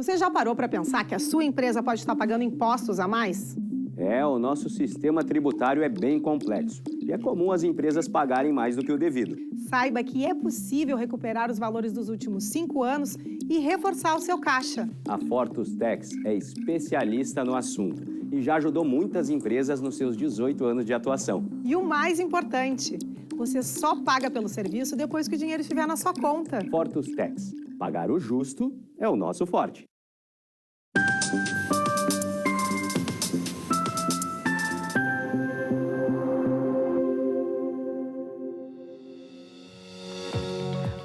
Você já parou para pensar que a sua empresa pode estar pagando impostos a mais? O nosso sistema tributário é bem complexo e é comum as empresas pagarem mais do que o devido. Saiba que é possível recuperar os valores dos últimos 5 anos e reforçar o seu caixa. A Fortus Tax é especialista no assunto e já ajudou muitas empresas nos seus 18 anos de atuação. E o mais importante, você só paga pelo serviço depois que o dinheiro estiver na sua conta. Fortus Tax. Pagar o justo é o nosso forte.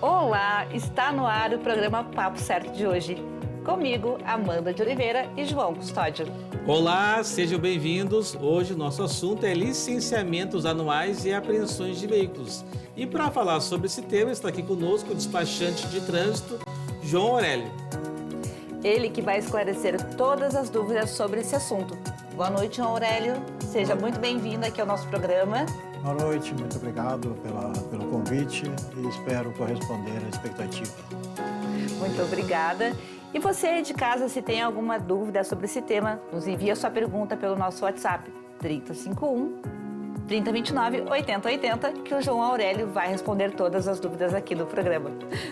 Olá, está no ar o programa Papo Certo de hoje. Comigo, Amanda de Oliveira e João Custódio. Olá, sejam bem-vindos. Hoje o nosso assunto é licenciamentos anuais e apreensões de veículos. E para falar sobre esse tema está aqui conosco o despachante de trânsito, João Aurélio. Ele que vai esclarecer todas as dúvidas sobre esse assunto. Boa noite, João Aurélio. Seja muito bem-vindo aqui ao nosso programa. Boa noite, muito obrigado pelo convite e espero corresponder à expectativa. Muito obrigada. E você aí de casa, se tem alguma dúvida sobre esse tema, nos envia sua pergunta pelo nosso WhatsApp 3051 3029 8080, que o João Aurélio vai responder todas as dúvidas aqui do programa.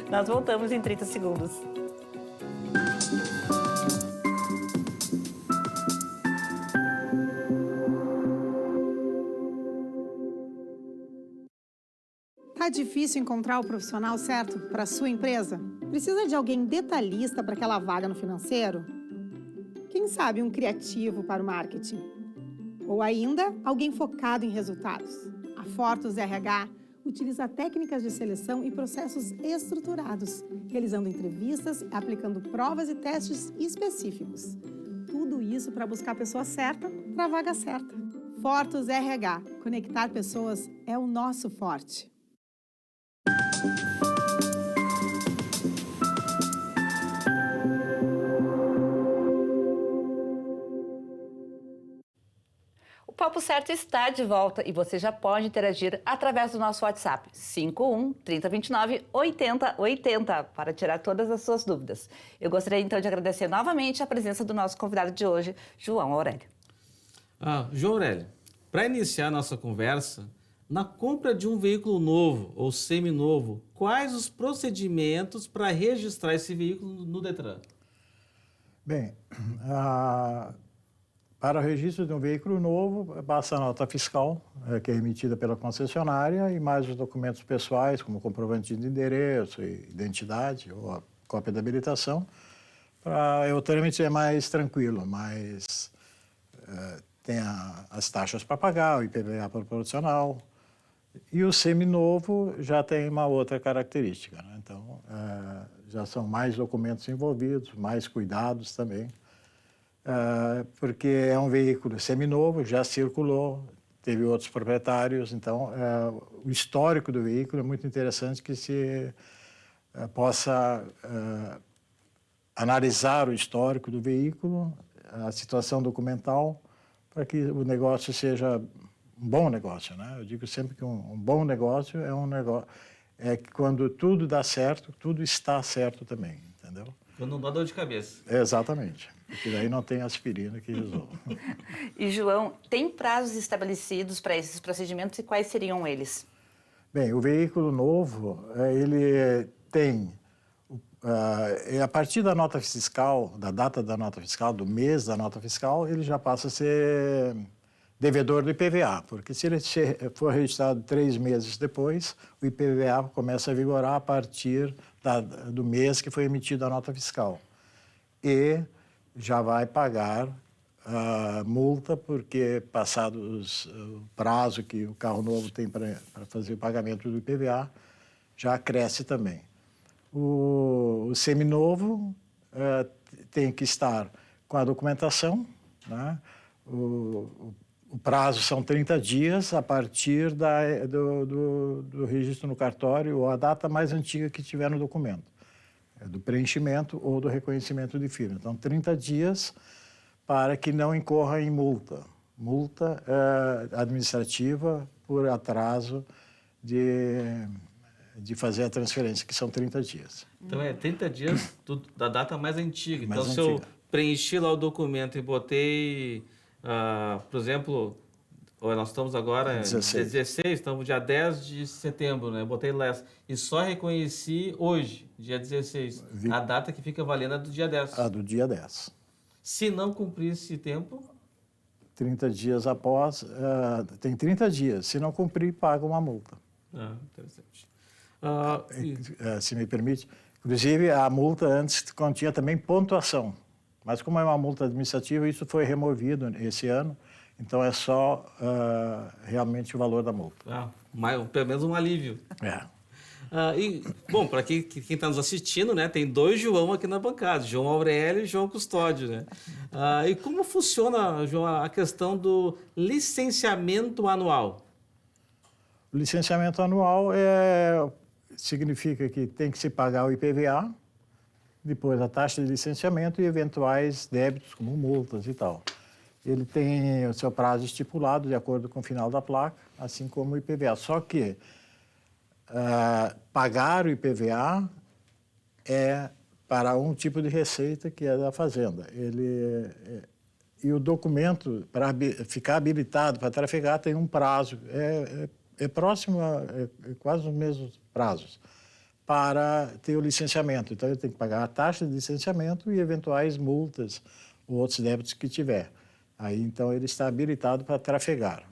Nós voltamos em 30 segundos. Tá difícil encontrar o profissional certo para a sua empresa? Precisa de alguém detalhista para aquela vaga no financeiro? Quem sabe um criativo para o marketing? Ou ainda, alguém focado em resultados? A Fortus RH utiliza técnicas de seleção e processos estruturados, realizando entrevistas e aplicando provas e testes específicos. Tudo isso para buscar a pessoa certa para a vaga certa. Fortus RH. Conectar pessoas é o nosso forte. O Papo Certo está de volta e você já pode interagir através do nosso WhatsApp 51 3029 8080 para tirar todas as suas dúvidas. Eu gostaria então de agradecer novamente a presença do nosso convidado de hoje, João Aurélio. João Aurélio, para iniciar a nossa conversa, na compra de um veículo novo ou seminovo, quais os procedimentos para registrar esse veículo no Detran? Bem, para o registro de um veículo novo, basta a nota fiscal, que é emitida pela concessionária, e mais os documentos pessoais, como comprovante de endereço, identidade ou a cópia da habilitação. O trâmite é mais tranquilo, mas tem as taxas para pagar, o IPVA proporcional. E o seminovo já tem uma outra característica, né? Então, já são mais documentos envolvidos, mais cuidados também, porque é um veículo seminovo, já circulou, teve outros proprietários, então o histórico do veículo é muito interessante que se possa analisar o histórico do veículo, a situação documental, para que o negócio seja um bom negócio, né? Eu digo sempre que um bom negócio é um negócio que quando tudo dá certo, tudo está certo também, entendeu? Quando não dá dor de cabeça. Exatamente, porque daí não tem aspirina que resolva. E João, tem prazos estabelecidos para esses procedimentos e quais seriam eles? Bem, o veículo novo, ele tem, a partir da nota fiscal, da data da nota fiscal, do mês da nota fiscal, ele já passa a ser devedor do IPVA, porque se ele for registrado 3 meses depois, o IPVA começa a vigorar a partir do mês que foi emitida a nota fiscal. E já vai pagar a multa, porque passado o prazo que o carro novo tem para fazer o pagamento do IPVA, já cresce também. O seminovo tem que estar com a documentação, né? O prazo são 30 dias a partir do registro no cartório ou a data mais antiga que tiver no documento, do preenchimento ou do reconhecimento de firma. Então, 30 dias para que não incorra em multa. Multa administrativa por atraso de fazer a transferência, que são 30 dias. Então, 30 dias da data mais antiga. Mais Então, se eu antiga. preenchi lá o documento e botei, por exemplo, nós estamos agora 16. 16, estamos dia 10 de setembro, né? Eu botei lá e só reconheci hoje, dia 16. A data que fica valendo é do dia 10. A do dia 10. Se não cumprir esse tempo, 30 dias após, tem 30 dias. Se não cumprir, paga uma multa. Interessante. Se me permite. Inclusive, a multa antes continha também pontuação. Mas como é uma multa administrativa, isso foi removido esse ano. Então, é só realmente o valor da multa. Pelo menos um alívio. Bom, para quem está nos assistindo, né, tem 2 João aqui na bancada, João Aurélio e João Custódio, né? E como funciona, João, a questão do licenciamento anual? O licenciamento anual significa que tem que se pagar o IPVA, depois a taxa de licenciamento e eventuais débitos, como multas e tal. Ele tem o seu prazo estipulado de acordo com o final da placa, assim como o IPVA. Só que pagar o IPVA é para um tipo de receita que é da Fazenda. E o documento, para ficar habilitado para trafegar, tem um prazo, é próximo, é quase os mesmos prazos, para ter o licenciamento. Então, ele tem que pagar a taxa de licenciamento e eventuais multas ou outros débitos que tiver. Aí, então, ele está habilitado para trafegar.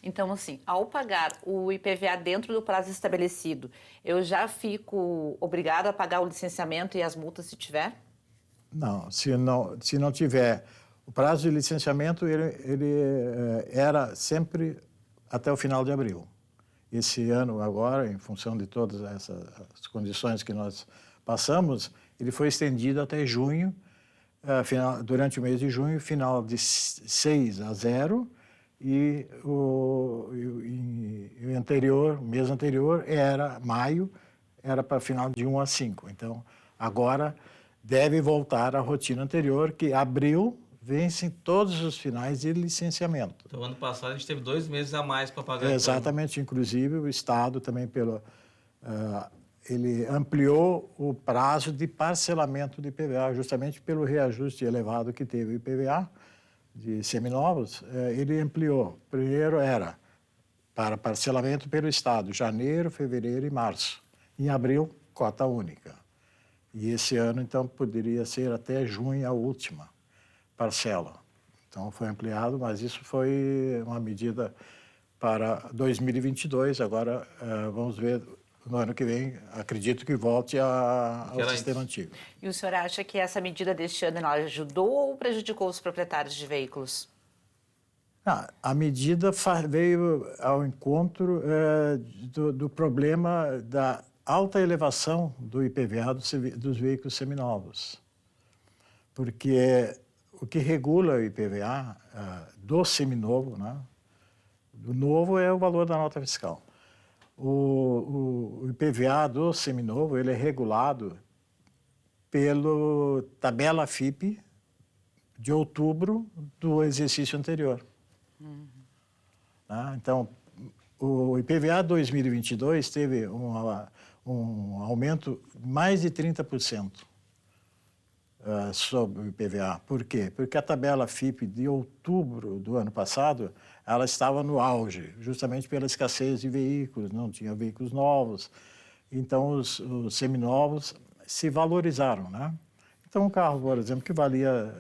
Então, assim, ao pagar o IPVA dentro do prazo estabelecido, eu já fico obrigado a pagar o licenciamento e as multas se tiver? Não, se não tiver. O prazo de licenciamento, ele era sempre até o final de abril. Esse ano, agora, em função de todas essas condições que nós passamos, ele foi estendido até junho, durante o mês de junho, final de 6-0, e o mês anterior era maio, era para final de 1-5. Então, agora deve voltar à rotina anterior, que abril vencem todos os finais de licenciamento. Então, ano passado a gente teve 2 meses a mais para pagar. Exatamente, inclusive o Estado também ele ampliou o prazo de parcelamento do IPVA, justamente pelo reajuste elevado que teve o IPVA de seminovos, ele ampliou. Primeiro era para parcelamento pelo Estado, janeiro, fevereiro e março. Em abril, cota única. E esse ano, então, poderia ser até junho a última parcela. Então, foi ampliado, mas isso foi uma medida para 2022. Agora, vamos ver no ano que vem, acredito que volte ao sistema antigo. E o senhor acha que essa medida deste ano ela ajudou ou prejudicou os proprietários de veículos? A medida veio ao encontro do problema da alta elevação do IPVA dos veículos seminovos. Porque o que regula o IPVA do seminovo, né, do novo, é o valor da nota fiscal. O IPVA do seminovo, ele é regulado pela tabela FIPE de outubro do exercício anterior. Então, o IPVA 2022 teve um aumento de mais de 30% sobre o IPVA. Por quê? Porque a tabela FIPE de outubro do ano passado, ela estava no auge, justamente pela escassez de veículos, não tinha veículos novos. Então, os seminovos se valorizaram, né? Então, um carro, por exemplo, que valia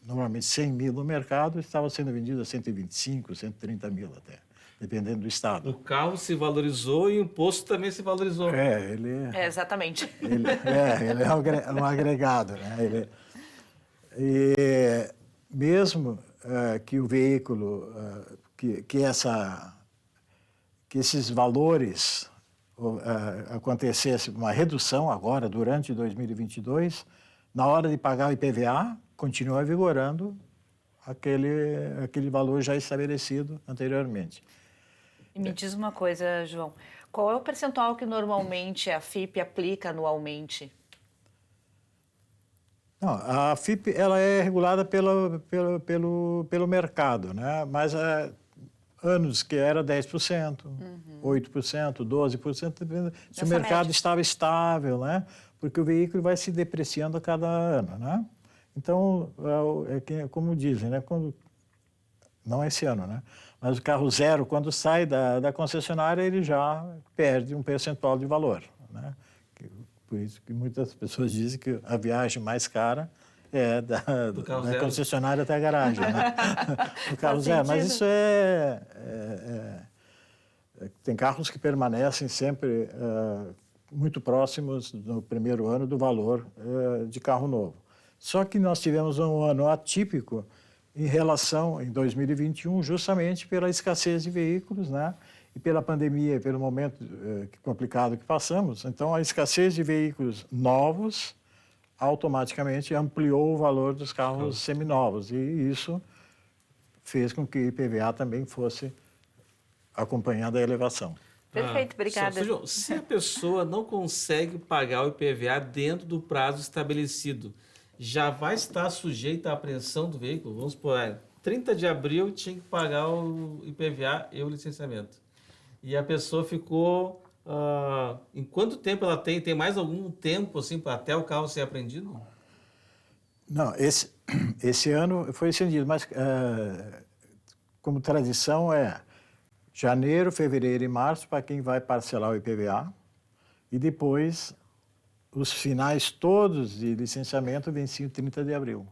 normalmente 100 mil no mercado, estava sendo vendido a 125, 130 mil até, dependendo do estado. O carro se valorizou e o imposto também se valorizou. Exatamente. Ele é um agregado, né? E mesmo que o veículo, que esses valores acontecesse uma redução agora, durante 2022, na hora de pagar o IPVA, continua vigorando aquele valor já estabelecido anteriormente. E me diz uma coisa, João, qual é o percentual que normalmente a FIPE aplica anualmente? Não, a FIPE ela é regulada pelo mercado, né? Mas anos que era 10%, 8%, 12%, dependendo se o Nessa mercado média. estava estável, né? Porque o veículo vai se depreciando a cada ano, né? Então, como dizem, né? Não esse ano, né? Mas o carro zero, quando sai da concessionária, ele já perde um percentual de valor, né? Por isso que muitas pessoas dizem que a viagem mais cara é Do carro da zero. concessionária até a garagem, né? O carro Faz zero. Mas sentido. isso tem carros que permanecem sempre muito próximos no primeiro ano do valor de carro novo. Só que nós tivemos um ano atípico em relação, em 2021, justamente pela escassez de veículos, né? E pela pandemia, pelo momento complicado que passamos. Então, a escassez de veículos novos automaticamente ampliou o valor dos carros seminovos. E isso fez com que o IPVA também fosse acompanhando a elevação. Perfeito, obrigada. Seu João, se a pessoa não consegue pagar o IPVA dentro do prazo estabelecido, já vai estar sujeita à apreensão do veículo? Vamos supor, 30 de abril tinha que pagar o IPVA e o licenciamento. E a pessoa ficou... em quanto tempo ela tem? Tem mais algum tempo assim, para até o carro ser apreendido? Não, esse ano foi estendido, mas como tradição janeiro, fevereiro e março para quem vai parcelar o IPVA e depois os finais todos de licenciamento venciam 30 de abril.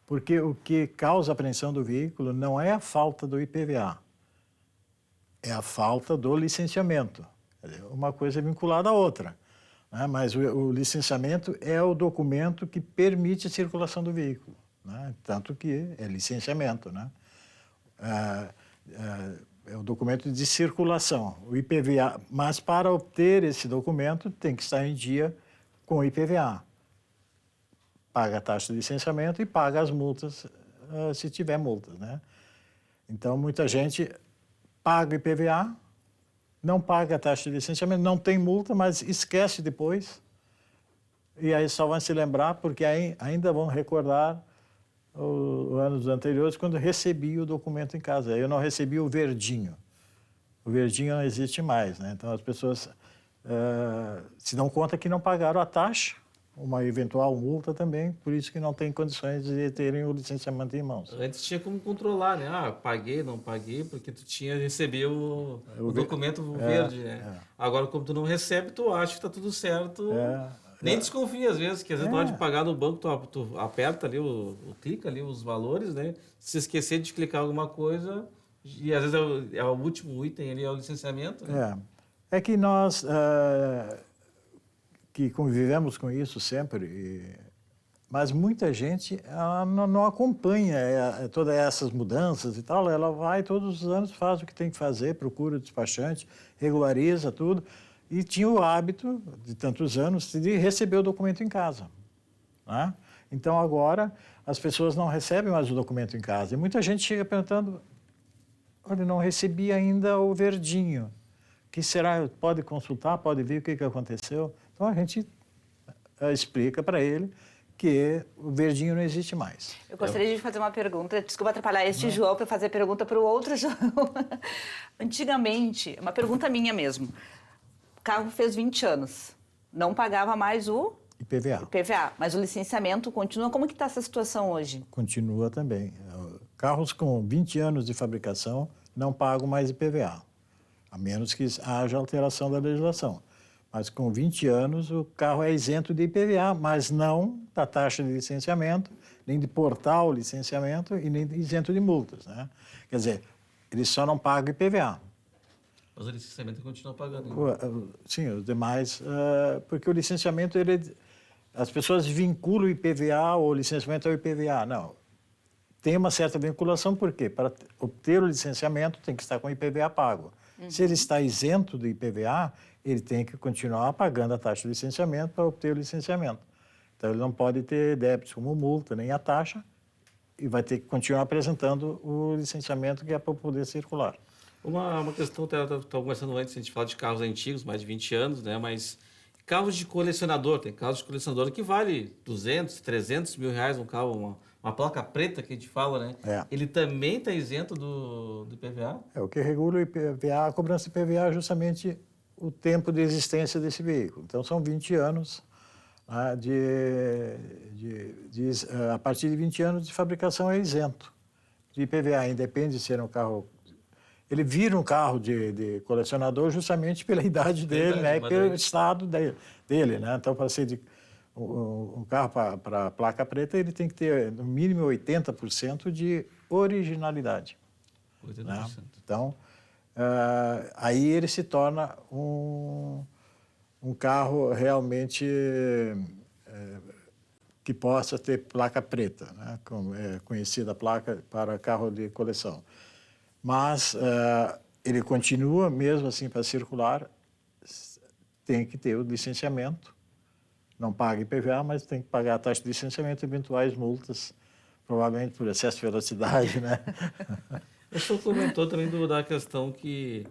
Porque o que causa a apreensão do veículo não é a falta do IPVA, é a falta do licenciamento. Uma coisa é vinculada à outra, né? Mas o licenciamento é o documento que permite a circulação do veículo, né? Tanto que é licenciamento, né? É o documento de circulação, o IPVA. Mas para obter esse documento tem que estar em dia com o IPVA. Paga a taxa de licenciamento e paga as multas, se tiver multas, né? Então, muita gente paga o IPVA, não paga a taxa de licenciamento, não tem multa, mas esquece depois. E aí só vão se lembrar, porque ainda vão recordar os anos anteriores, quando recebi o documento em casa. Eu não recebi o verdinho. O verdinho não existe mais, né? Então, as pessoas se dão conta que não pagaram a taxa, uma eventual multa também, por isso que não tem condições de terem o licenciamento em mãos. Antes tinha como controlar, né? Paguei, não paguei, porque tu recebeu o documento verde, né? Agora, como tu não recebe, tu acha que tá tudo certo. Nem desconfia, às vezes, que às vezes na hora de pagar no banco, tu aperta ali, clica ali os valores, né? Se esquecer de clicar alguma coisa, e às vezes é o último item ali, é o licenciamento, né? É que nós que convivemos com isso sempre, mas muita gente não acompanha todas essas mudanças e tal. Ela vai todos os anos, faz o que tem que fazer, procura o despachante, regulariza tudo. E tinha o hábito, de tantos anos, de receber o documento em casa, né? Então, agora, as pessoas não recebem mais o documento em casa. E muita gente chega perguntando, olha, não recebi ainda o verdinho. O que será? Pode consultar, pode ver o que aconteceu. Então, a gente explica para ele que o verdinho não existe mais. Eu gostaria de fazer uma pergunta. Desculpa atrapalhar este João para fazer pergunta para o outro João. Antigamente, uma pergunta minha mesmo. O carro fez 20 anos, não pagava mais o IPVA, mas o licenciamento continua. Como que está essa situação hoje? Continua também. Carros com 20 anos de fabricação não pagam mais IPVA, a menos que haja alteração da legislação. Mas com 20 anos o carro é isento de IPVA, mas não da taxa de licenciamento, nem de portal licenciamento e nem isento de multas, né? Quer dizer, ele só não paga IPVA. Mas o licenciamento continua pagando. Sim, os demais, porque o licenciamento, as pessoas vinculam o IPVA ou o licenciamento ao IPVA. Não, tem uma certa vinculação, por quê? Para obter o licenciamento tem que estar com o IPVA pago. Se ele está isento do IPVA, ele tem que continuar pagando a taxa de licenciamento para obter o licenciamento. Então, ele não pode ter débitos como multa, nem a taxa, e vai ter que continuar apresentando o licenciamento que é para poder circular. Uma questão, eu estava conversando antes, a gente fala de carros antigos, mais de 20 anos, né? Mas carros de colecionador, tem carros de colecionador que vale 200, 300 mil reais um carro, uma placa preta que a gente fala, né? É. Ele também está isento do IPVA? O que regula o IPVA, a cobrança do IPVA é justamente o tempo de existência desse veículo. Então, são 20 anos, né, a partir de 20 anos de fabricação é isento de IPVA, independe de ser um carro... Ele vira um carro de colecionador justamente pela idade dele, né, e pelo estado dele, né? Então, para ser um carro para placa preta, ele tem que ter, no mínimo, 80% de originalidade. 80%. Né? Então, aí ele se torna um carro realmente que possa ter placa preta, né? Como é conhecida a placa para carro de coleção. Mas ele continua, mesmo assim, para circular, tem que ter o licenciamento, não paga IPVA, mas tem que pagar a taxa de licenciamento e eventuais multas, provavelmente por excesso de velocidade, né? O senhor comentou também da questão que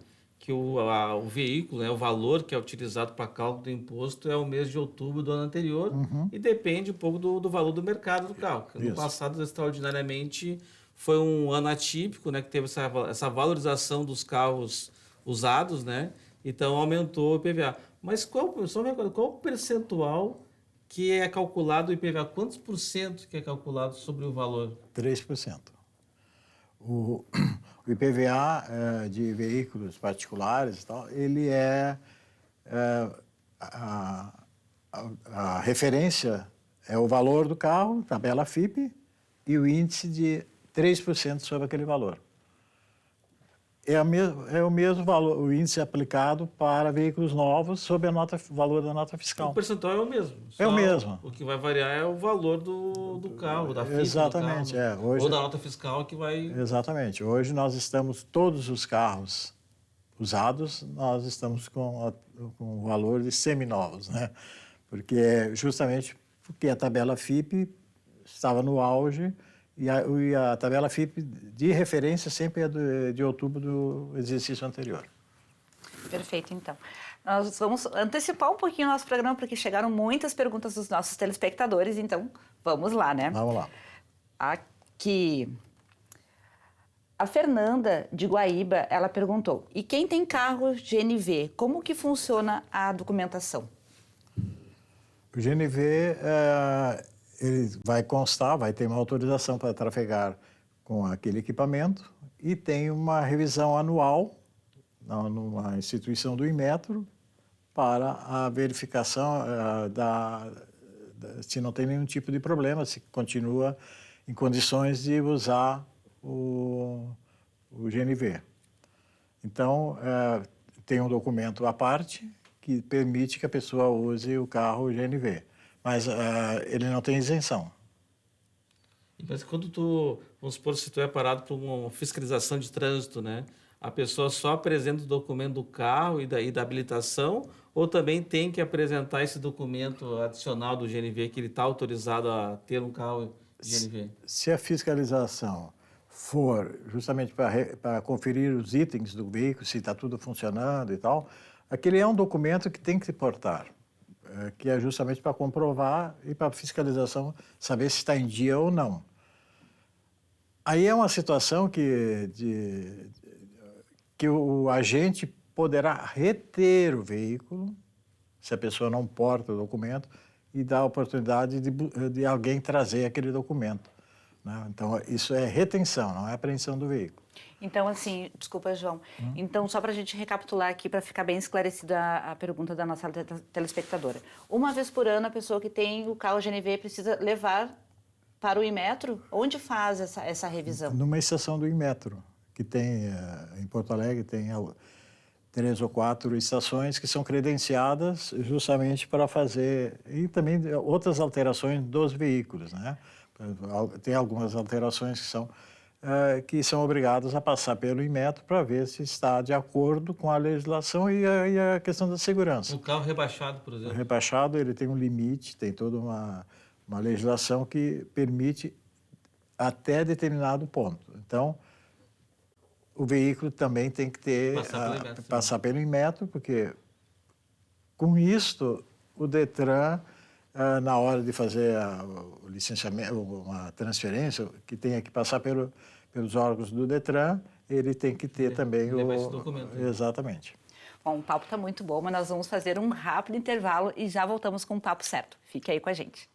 o veículo, né, o valor que é utilizado para cálculo do imposto é o mês de outubro do ano anterior e depende um pouco do valor do mercado do carro. No passado, extraordinariamente, foi um ano atípico, né, que teve essa valorização dos carros usados, né? Então, aumentou o IPVA. Mas qual o percentual que é calculado o IPVA? Quantos por cento que é calculado sobre o valor? 3%. O IPVA de veículos particulares, tal, ele a referência é o valor do carro, tabela FIPE, e o índice de 3% sobre aquele valor. É o mesmo valor, o índice aplicado para veículos novos sob o valor da nota fiscal. O percentual é o mesmo. É o mesmo. O que vai variar é o valor do carro, da FIPE. Exatamente. Do carro, Hoje, ou da nota fiscal que vai... Exatamente. Hoje nós estamos, todos os carros usados, nós estamos com o valor de seminovos, né? Justamente porque a tabela FIPE estava no auge e a tabela FIPE de referência sempre é de outubro do exercício anterior. Perfeito, então. Nós vamos antecipar um pouquinho o nosso programa, porque chegaram muitas perguntas dos nossos telespectadores, então vamos lá, né? Vamos lá. Aqui, a Fernanda de Guaíba, ela perguntou, e quem tem carro GNV, como que funciona a documentação? O GNV, ele vai constar, vai ter uma autorização para trafegar com aquele equipamento e tem uma revisão anual numa instituição do Inmetro para a verificação se não tem nenhum tipo de problema, se continua em condições de usar o GNV. Então, tem um documento à parte que permite que a pessoa use o carro GNV, mas ele não tem isenção. Mas quando vamos supor, se tu é parado por uma fiscalização de trânsito, né? A pessoa só apresenta o documento do carro e da habilitação, ou também tem que apresentar esse documento adicional do GNV, que ele está autorizado a ter um carro GNV? Se a fiscalização for justamente para conferir os itens do veículo, se está tudo funcionando e tal, aquele é um documento que tem que se portar, que é justamente para comprovar e para a fiscalização saber se está em dia ou não. Aí é uma situação que o agente poderá reter o veículo, se a pessoa não porta o documento, e dar a oportunidade de alguém trazer aquele documento, né? Então, isso é retenção, não é apreensão do veículo. Então, assim, desculpa, João. Então, só para a gente recapitular aqui, para ficar bem esclarecida a pergunta da nossa telespectadora. Uma vez por ano, a pessoa que tem o carro GNV precisa levar para o Inmetro? Onde faz essa revisão? Numa estação do Inmetro, que tem, em Porto Alegre, tem 3 ou 4 estações que são credenciadas justamente para fazer, e também outras alterações dos veículos, né? Tem algumas alterações que são obrigadas a passar pelo Inmetro para ver se está de acordo com a legislação e a questão da segurança. O carro rebaixado, por exemplo? O rebaixado, ele tem um limite, tem toda uma legislação que permite até determinado ponto. Então, o veículo também tem que passar pelo Inmetro, porque com isto o Detran na hora de fazer o licenciamento, uma transferência, que tenha que passar pelos órgãos do DETRAN, ele tem que ter também levar esse documento. Exatamente. Bom, o papo está muito bom, mas nós vamos fazer um rápido intervalo e já voltamos com o papo certo. Fique aí com a gente.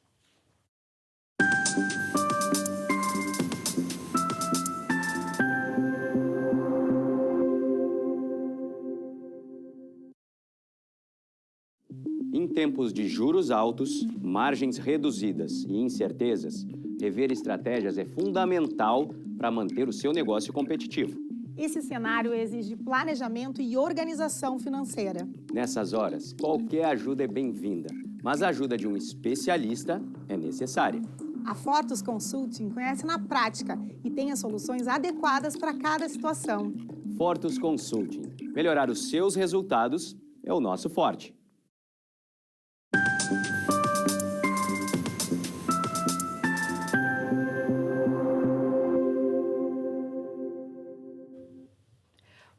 Em tempos de juros altos, margens reduzidas e incertezas, rever estratégias é fundamental para manter o seu negócio competitivo. Esse cenário exige planejamento e organização financeira. Nessas horas, qualquer ajuda é bem-vinda, mas a ajuda de um especialista é necessária. A Fortus Consulting conhece na prática e tem as soluções adequadas para cada situação. Fortus Consulting. Melhorar os seus resultados é o nosso forte.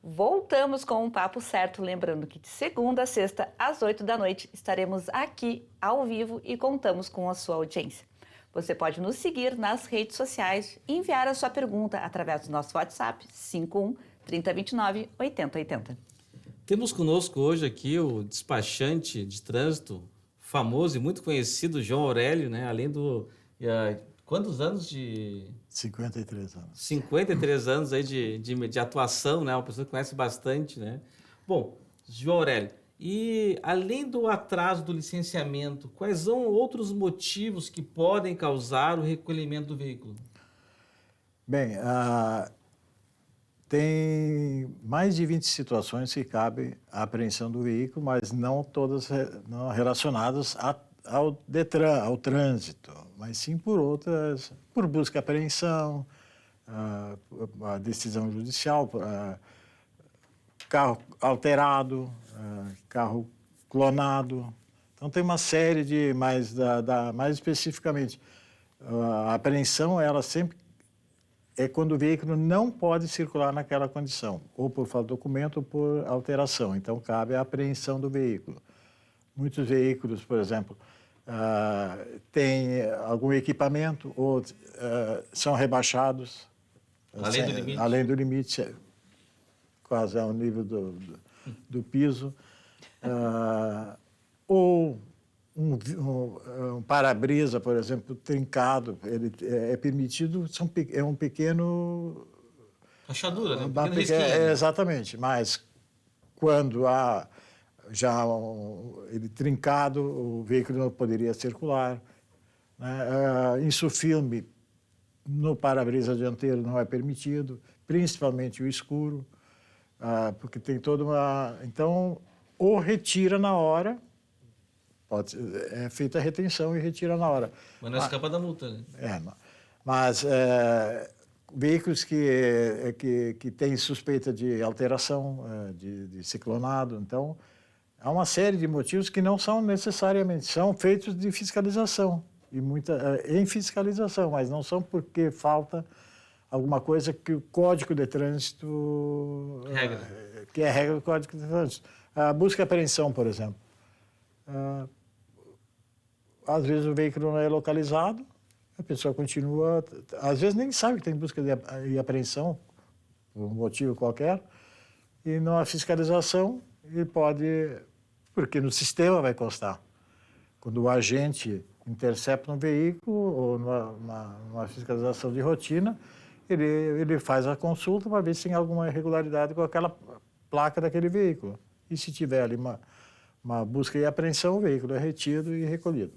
Voltamos com um papo certo, lembrando que de segunda a sexta, às 8 da noite, estaremos aqui ao vivo e contamos com a sua audiência. Você pode nos seguir nas redes sociais e enviar a sua pergunta através do nosso WhatsApp 51 3029 8080. Temos conosco hoje aqui o despachante de trânsito, famoso e muito conhecido, João Aurélio, né? Além do... quantos anos de... 53 anos. 53 anos aí de atuação, né? Uma pessoa que conhece bastante, né? Bom, João Aurélio, e além do atraso do licenciamento, quais são outros motivos que podem causar o recolhimento do veículo? Bem, tem mais de 20 situações que cabe a apreensão do veículo, mas não todas não relacionadas ao DETRAN, ao trânsito, mas sim por outras, por busca e apreensão, a decisão judicial, carro alterado, carro clonado. Então tem uma série de, mais especificamente, a apreensão, ela sempre é quando o veículo não pode circular naquela condição, ou por falta de documento ou por alteração. Então cabe a apreensão do veículo. Muitos veículos, por exemplo, têm algum equipamento ou são rebaixados além do limite, quase ao nível do piso, ou um para-brisa, por exemplo, trincado, ele é permitido, é um pequeno... Rachadura, né? Um pequeno risquinho. Exatamente, mas quando há já ele trincado, o veículo não poderia circular, né? Insufilme no para-brisa dianteiro não é permitido, principalmente o escuro, porque tem toda uma... Então, ou retira na hora, é feita a retenção e retira na hora. Mas não escapa da multa, né? Mas veículos que têm suspeita de alteração, de ciclonado, então, há uma série de motivos que não são necessariamente, são feitos de fiscalização, em fiscalização, mas não são porque falta alguma coisa que o Código de Trânsito... que é a regra do Código de Trânsito. A busca e apreensão, por exemplo. Às vezes o veículo não é localizado, a pessoa continua... Às vezes nem sabe que tem busca e apreensão, por um motivo qualquer, e não há fiscalização, ele pode... Porque no sistema vai constar. Quando o agente intercepta um veículo ou numa fiscalização de rotina, ele faz a consulta para ver se tem alguma irregularidade com aquela placa daquele veículo. E se tiver ali uma busca e apreensão, o veículo é retido e recolhido.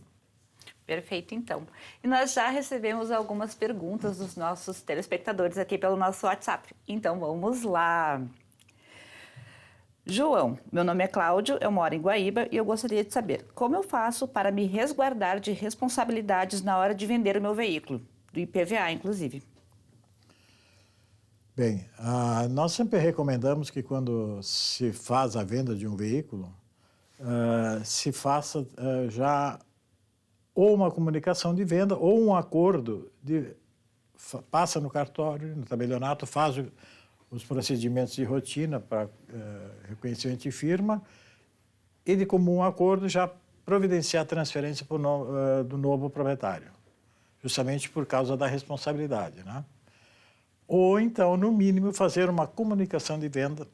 Perfeito, então. E nós já recebemos algumas perguntas dos nossos telespectadores aqui pelo nosso WhatsApp. Então, vamos lá. João, meu nome é Cláudio, eu moro em Guaíba e eu gostaria de saber como eu faço para me resguardar de responsabilidades na hora de vender o meu veículo, do IPVA, inclusive. Bem, nós sempre recomendamos que quando se faz a venda de um veículo, se faça já ou uma comunicação de venda ou um acordo, passa no cartório, no tabelionato, faz os procedimentos de rotina para reconhecimento de firma e de comum acordo já providenciar a transferência do novo proprietário, justamente por causa da responsabilidade, né? Ou então, no mínimo, fazer uma comunicação de venda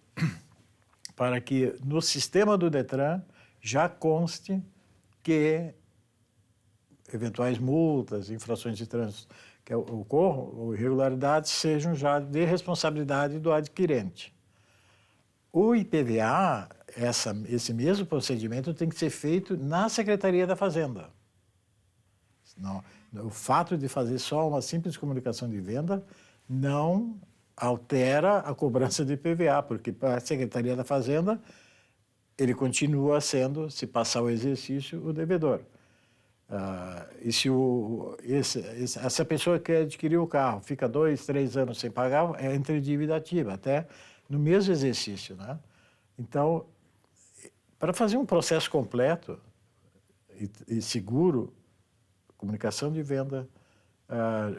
para que no sistema do Detran já conste que eventuais multas, infrações de trânsito que ocorram, ou irregularidades, sejam já de responsabilidade do adquirente. O IPVA, esse mesmo procedimento tem que ser feito na Secretaria da Fazenda. Não, o fato de fazer só uma simples comunicação de venda não altera a cobrança de IPVA, porque para a Secretaria da Fazenda ele continua sendo, se passar o exercício, o devedor. E se essa pessoa que adquiriu o carro fica 2, 3 anos sem pagar, entra em dívida ativa, até no mesmo exercício, né? Então, para fazer um processo completo e seguro, comunicação de venda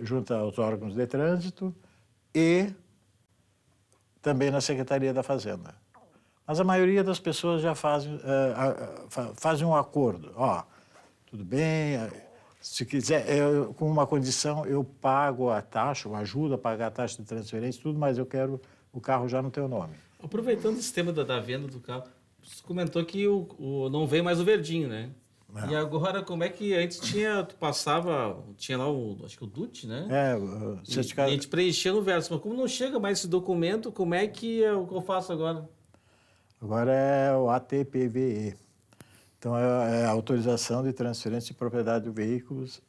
junto aos órgãos de trânsito e também na Secretaria da Fazenda. Mas a maioria das pessoas já fazem um acordo. Ó, tudo bem, se quiser, com uma condição, eu pago a taxa, eu ajudo a pagar a taxa de transferência, tudo, mas eu quero o carro já no teu nome. Aproveitando esse tema da venda do carro, você comentou que não veio mais o verdinho, né? Não. E agora, como é que antes tinha lá acho que o DUT, né? O certificado... E a gente preenchia no verso, mas como não chega mais esse documento, como é que é o que eu faço agora? Agora é o ATPVE. Então, é a autorização de transferência de propriedade de veículos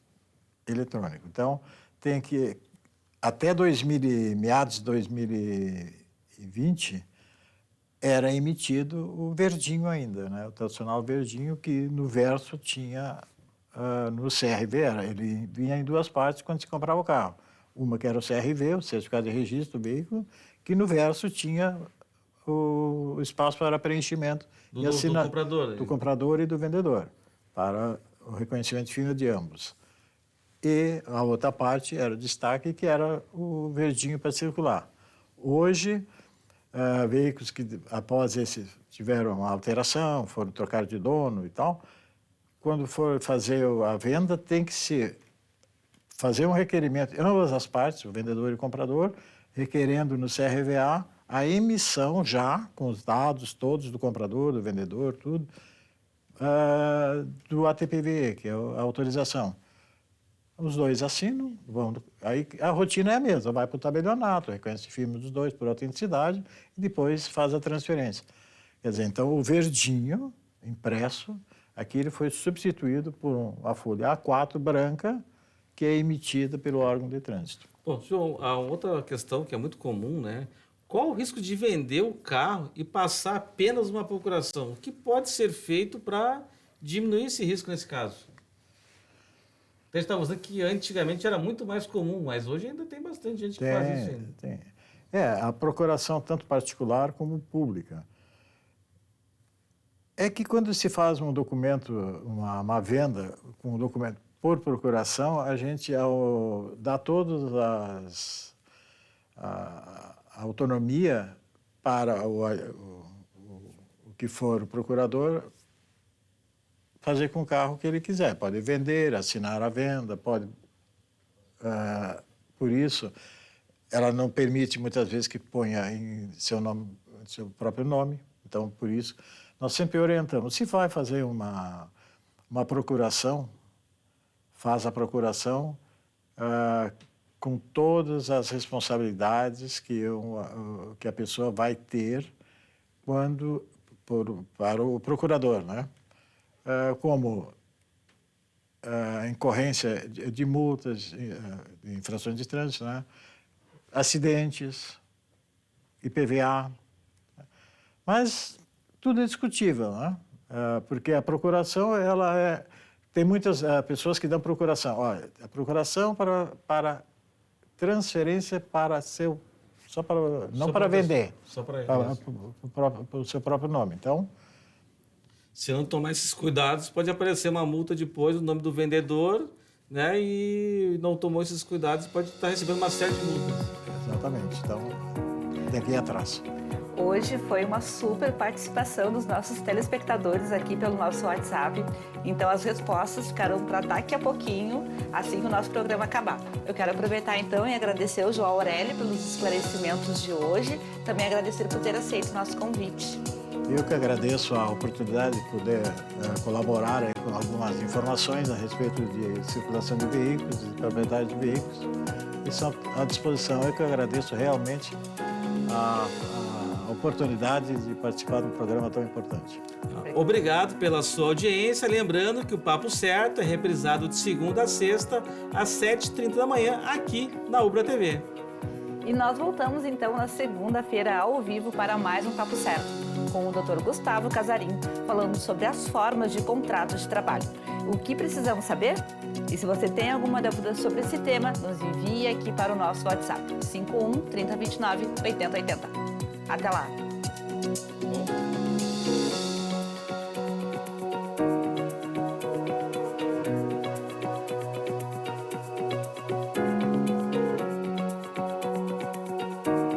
eletrônicos. Então, tem que, até meados de 2020, era emitido o verdinho ainda, né? O tradicional verdinho que no verso tinha, no CRV, ele vinha em 2 partes quando se comprava o carro. Uma que era o CRV, o Certificado de Registro do Veículo, que no verso tinha o espaço para preenchimento do comprador. Do comprador e do vendedor, para o reconhecimento fino de ambos. E a outra parte era o destaque, que era o verdinho para circular. Hoje, veículos que após esse tiveram uma alteração, foram trocar de dono e tal, quando for fazer a venda, tem que se fazer um requerimento, ambas as partes, o vendedor e o comprador, requerendo no CRVA a emissão já, com os dados todos do comprador, do vendedor, tudo, do ATPVE, que é a autorização. Os dois assinam, aí a rotina é a mesma, vai para o tabelionato, reconhece firme dos dois por autenticidade e depois faz a transferência. Quer dizer, então o verdinho impresso, aqui ele foi substituído por uma folha A4 branca, que é emitida pelo órgão de trânsito. Bom, João, a outra questão que é muito comum, né? Qual o risco de vender o carro e passar apenas uma procuração? O que pode ser feito para diminuir esse risco nesse caso? Você estava dizendo que antigamente era muito mais comum, mas hoje ainda tem bastante gente que faz isso ainda. Tem. A procuração tanto particular como pública. É que quando se faz um documento, uma venda com um documento por procuração, a gente dá todas a autonomia para o que for o procurador fazer com o carro o que ele quiser. Pode vender, assinar a venda, pode... por isso, ela não permite muitas vezes que ponha em seu próprio nome. Então, por isso, nós sempre orientamos. Se vai fazer uma procuração, faz a procuração com todas as responsabilidades que a pessoa vai ter para o procurador, né? Como incorrência de multas, de infrações de trânsito, né? Acidentes, IPVA. Mas tudo é discutível, né? Porque a procuração, tem muitas pessoas que dão procuração. Olha, a procuração para transferência para não para vender, só para se não tomar esses cuidados, pode aparecer uma multa depois, o nome do vendedor, né? E não tomou esses cuidados, pode estar recebendo uma série de multas. Exatamente. Então, tem que ir atrás. Hoje foi uma super participação dos nossos telespectadores aqui pelo nosso WhatsApp. Então as respostas ficarão para daqui a pouquinho, assim que o nosso programa acabar. Eu quero aproveitar então e agradecer ao João Aurélio pelos esclarecimentos de hoje. Também agradecer por ter aceito o nosso convite. Eu que agradeço a oportunidade de poder colaborar aí com algumas informações a respeito de circulação de veículos, de propriedade de veículos. E são à disposição. Eu que agradeço realmente a oportunidade de participar de um programa tão importante. Obrigado pela sua audiência. Lembrando que o Papo Certo é reprisado de segunda a sexta, às 7h30 da manhã, aqui na Ubra TV. E nós voltamos então na segunda-feira ao vivo para mais um Papo Certo, com o Dr. Gustavo Casarim, falando sobre as formas de contrato de trabalho. O que precisamos saber? E se você tem alguma dúvida sobre esse tema, nos envie aqui para o nosso WhatsApp, 51 3029 8080. Até lá!